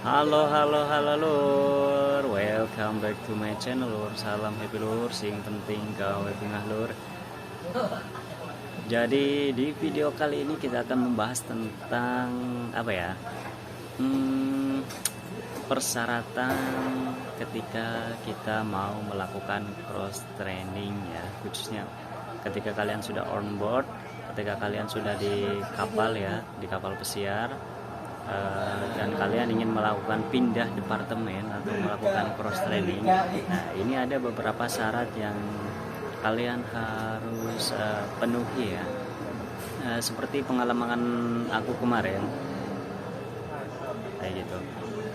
Halo, halo, halo lur. Welcome back to my channel lur. Salam happy lur. Sing penting kau happy ngah lur. Jadi di video kali ini kita akan membahas tentang apa ya? Persyaratan ketika kita mau melakukan cross training ya, khususnya ketika kalian sudah on board, ketika kalian sudah di kapal ya, di kapal pesiar. Dan kalian ingin melakukan pindah departemen atau melakukan cross training. Nah, ini ada beberapa syarat yang kalian harus penuhi ya. Seperti pengalaman aku kemarin kayak gitu.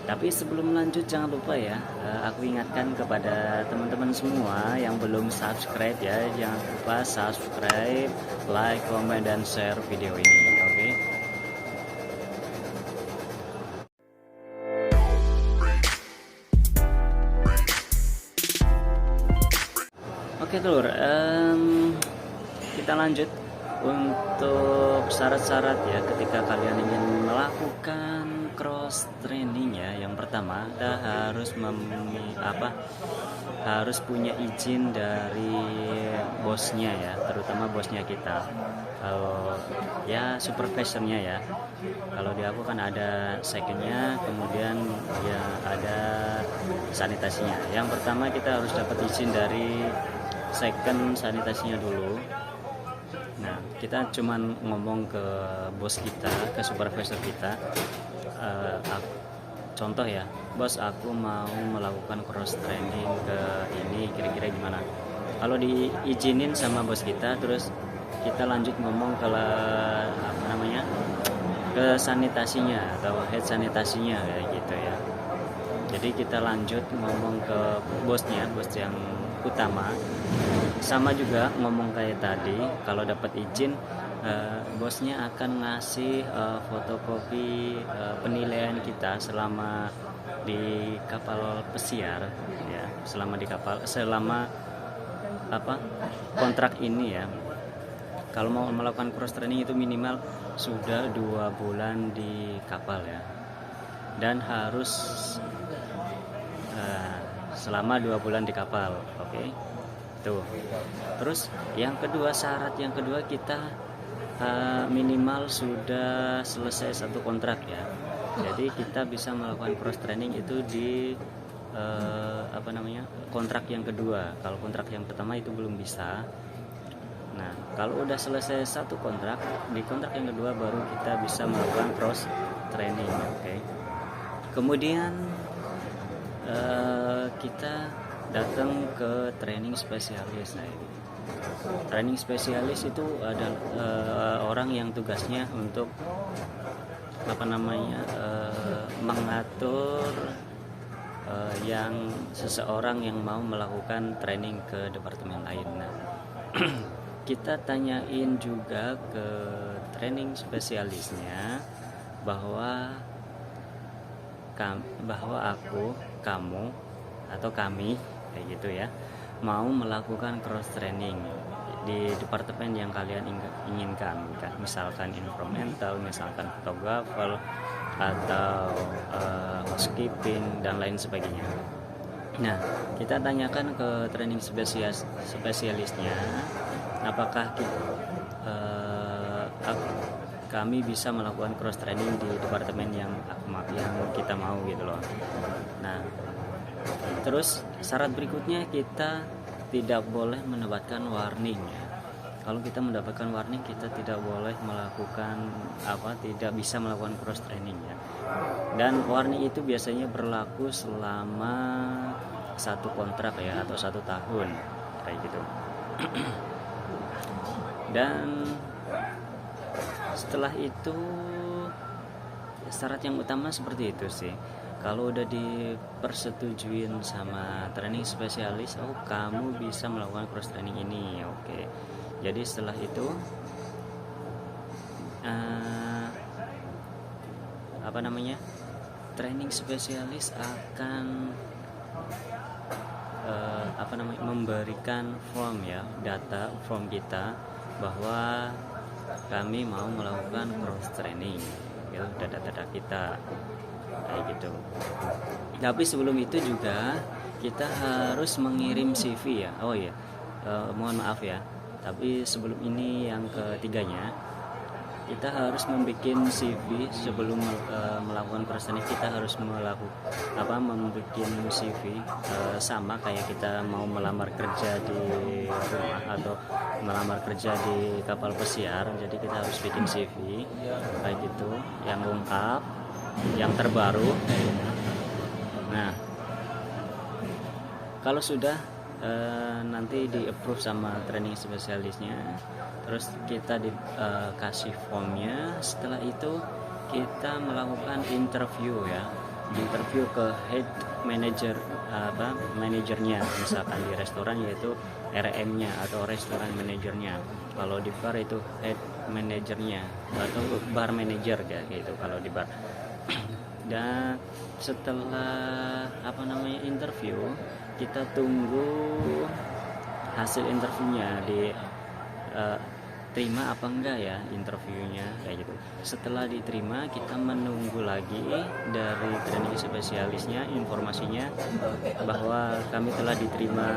Tapi sebelum lanjut jangan lupa ya, aku ingatkan kepada teman-teman semua yang belum subscribe ya, jangan lupa subscribe, like, comment, dan share video ini, oke? Oke lur, kita lanjut untuk syarat-syarat ya ketika kalian ingin melakukan cross training ya. Yang pertama, Anda harus punya izin dari bosnya ya, terutama bosnya kita. Kalau ya supervisornya ya. Kalau di aku kan ada secondnya, kemudian ya ada sanitasinya. Yang pertama kita harus dapat izin dari second sanitasinya dulu. Nah, kita cuman ngomong ke bos kita, ke supervisor kita, contoh ya, bos aku mau melakukan cross training ke ini, kira-kira gimana. Kalau diizinin sama bos kita, terus kita lanjut ngomong ke ke sanitasinya atau head sanitasinya kayak gitu ya. Jadi kita lanjut ngomong ke bosnya, bos yang utama. Sama juga ngomong kayak tadi, kalau dapat izin bosnya akan ngasih fotokopi penilaian kita selama di kapal pesiar ya, selama kontrak ini ya. Kalau mau melakukan cross training itu minimal sudah 2 bulan di kapal ya, dan harus selama 2 bulan di kapal, oke? Tuh. Terus yang kedua, syarat yang kedua, kita minimal sudah selesai 1 kontrak ya. Jadi kita bisa melakukan cross training itu di kontrak yang kedua. Kalau kontrak yang pertama itu belum bisa. Nah, kalau udah selesai 1 kontrak, di kontrak yang kedua baru kita bisa melakukan cross training, oke? Kemudian kita datang ke training spesialis. Nah, training spesialis itu adalah orang yang tugasnya untuk mengatur yang seseorang yang mau melakukan training ke departemen lain. Nah, kita tanyain juga ke training spesialisnya bahwa kamu atau kami kayak gitu ya, mau melakukan cross training di departemen yang kalian inginkan, misalkan environmental, misalkan fotografer, atau housekeeping dan lain sebagainya. Nah, kita tanyakan ke training spesialisnya apakah kami bisa melakukan cross training di departemen yang kita mau gitu loh. Nah, terus syarat berikutnya, kita tidak boleh mendapatkan warning ya. Kalau kita mendapatkan warning, kita tidak boleh tidak bisa melakukan cross training ya. Dan warning itu biasanya berlaku selama 1 kontrak ya, atau 1 tahun kayak gitu. Dan setelah itu syarat yang utama seperti itu sih. Kalau udah dipersetujuin sama training spesialis, kamu bisa melakukan cross training ini, oke. Jadi setelah itu training spesialis akan memberikan form ya, form kita bahwa kami mau melakukan cross training, gitu, data-data kita kayak gitu. Tapi sebelum itu juga kita harus mengirim CV ya. Oh iya, mohon maaf ya. Tapi sebelum ini yang ketiganya, kita harus membuat CV sebelum melakukan cross training. Kita harus membuat CV sama kayak kita mau melamar kerja di rumah atau melamar kerja di kapal pesiar. Jadi kita harus bikin CV kayak gitu, yang lengkap, yang terbaru. Nah, kalau sudah nanti di approve sama training spesialisnya, terus kita dikasih formnya. Setelah itu kita melakukan interview ya, interview ke head manager, manajernya, misalkan di restoran yaitu RM-nya atau restoran manajernya. Kalau di bar itu head manajernya atau bar manager kayak gitu kalau di bar. Dan setelah interview, kita tunggu hasil interviewnya, terima apa enggak ya interviewnya kayak gitu. Setelah diterima, kita menunggu lagi dari training spesialisnya informasinya bahwa kami telah diterima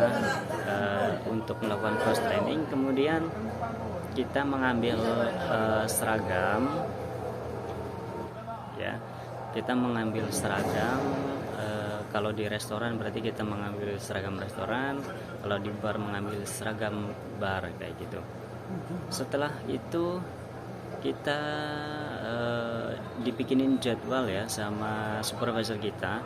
untuk melakukan cross training. Kemudian kita mengambil seragam ya, kita mengambil seragam. Kalau di restoran berarti kita mengambil seragam restoran, kalau di bar mengambil seragam bar kayak gitu. Setelah itu kita dibikinin jadwal ya sama supervisor kita,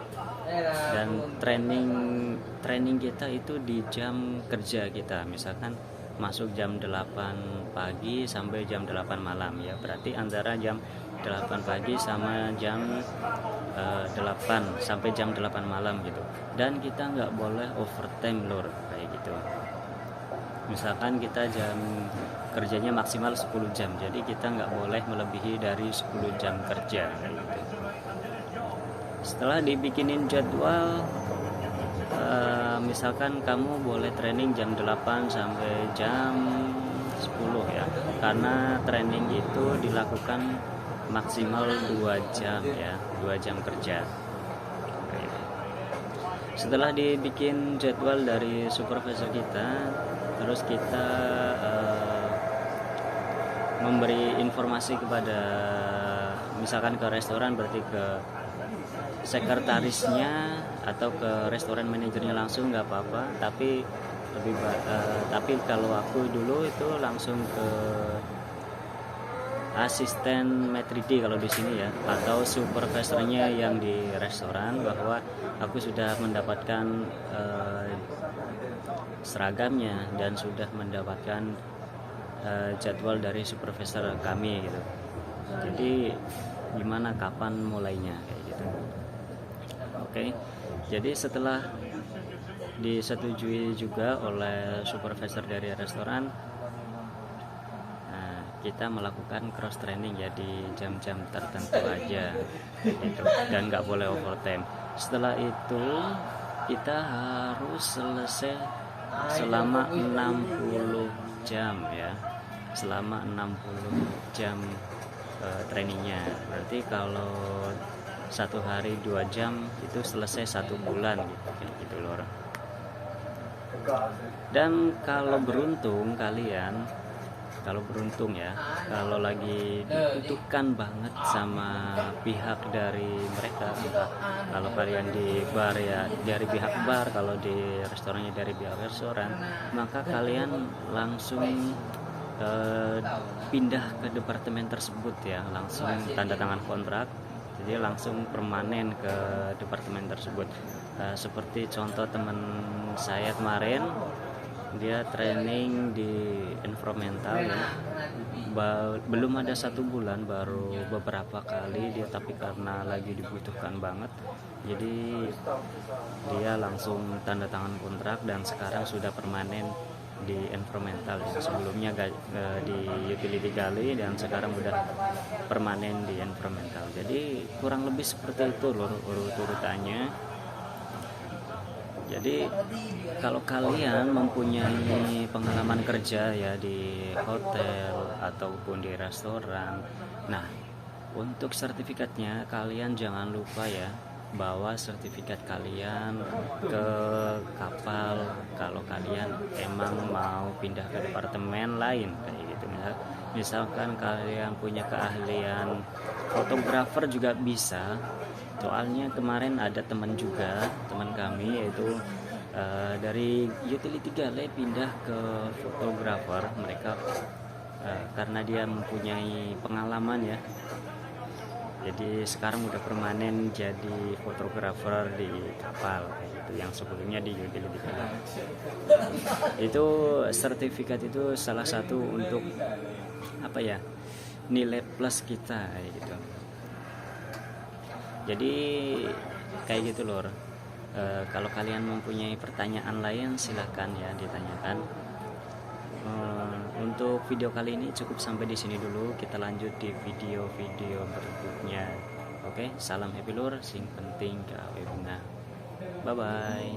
dan training kita itu di jam kerja kita. Misalkan masuk jam 8 pagi sampai jam 8 malam ya, berarti antara jam 8 pagi sama jam 8 sampai jam 8 malam gitu. Dan kita nggak boleh overtime lur kayak gitu. Misalkan kita jam kerjanya maksimal 10 jam, jadi kita nggak boleh melebihi dari 10 jam kerja kayak gitu. Setelah dibikinin jadwal, misalkan kamu boleh training jam 8 sampai jam 10 ya, karena training itu dilakukan maksimal 2 jam ya, 2 jam kerja. Setelah dibikin jadwal dari supervisor kita, terus kita memberi informasi kepada, misalkan ke restoran berarti ke sekretarisnya atau ke restoran manajernya langsung nggak apa-apa, tapi tapi kalau aku dulu itu langsung ke asisten maitre d' kalau di sini ya, atau supervisornya yang di restoran, bahwa aku sudah mendapatkan seragamnya dan sudah mendapatkan jadwal dari supervisor kami gitu. Jadi gimana, kapan mulainya kayak gitu. Oke. Jadi setelah disetujui juga oleh supervisor dari restoran, kita melakukan cross training ya di jam-jam tertentu aja gitu, dan nggak boleh overtime. Setelah itu kita harus selesai selama 60 jam ya, selama 60 jam trainingnya. Berarti kalau 1 hari 2 jam itu selesai 1 bulan gitu loh. Dan kalau beruntung ya, kalau lagi dibutuhkan banget sama pihak dari mereka, kalau kalian di bar ya dari pihak bar, kalau di restorannya dari pihak restoran, maka kalian langsung pindah ke departemen tersebut ya, langsung tanda tangan kontrak, jadi langsung permanen ke departemen tersebut. Seperti contoh teman saya kemarin, dia training di environmental ya, belum ada 1 bulan, baru beberapa kali dia, tapi karena lagi dibutuhkan banget, jadi dia langsung tanda tangan kontrak dan sekarang sudah permanen di environmental. Sebelumnya di utility galley dan sekarang udah permanen di environmental. Jadi kurang lebih seperti itu loh urutannya. Jadi kalau kalian mempunyai pengalaman kerja ya di hotel ataupun di restoran, nah untuk sertifikatnya kalian jangan lupa ya, bawa sertifikat kalian ke kapal kalau kalian emang mau pindah ke departemen lain kayak gitu. Misalkan kalian punya keahlian fotografer juga bisa. Soalnya kemarin ada teman kami yaitu dari utility galley pindah ke fotografer. Mereka karena dia mempunyai pengalaman ya, jadi sekarang udah permanen jadi fotografer di kapal kayak gitu, yang sebelumnya di utility galley. Itu sertifikat itu salah satu untuk apa ya, nilai plus kita kayak gitu. Jadi kayak gitu lor. Kalau kalian mempunyai pertanyaan lain silahkan ya ditanyakan. Untuk video kali ini cukup sampai di sini dulu. Kita lanjut di video-video berikutnya. Oke, salam happy lur, sing penting gawe bunga. Bye bye.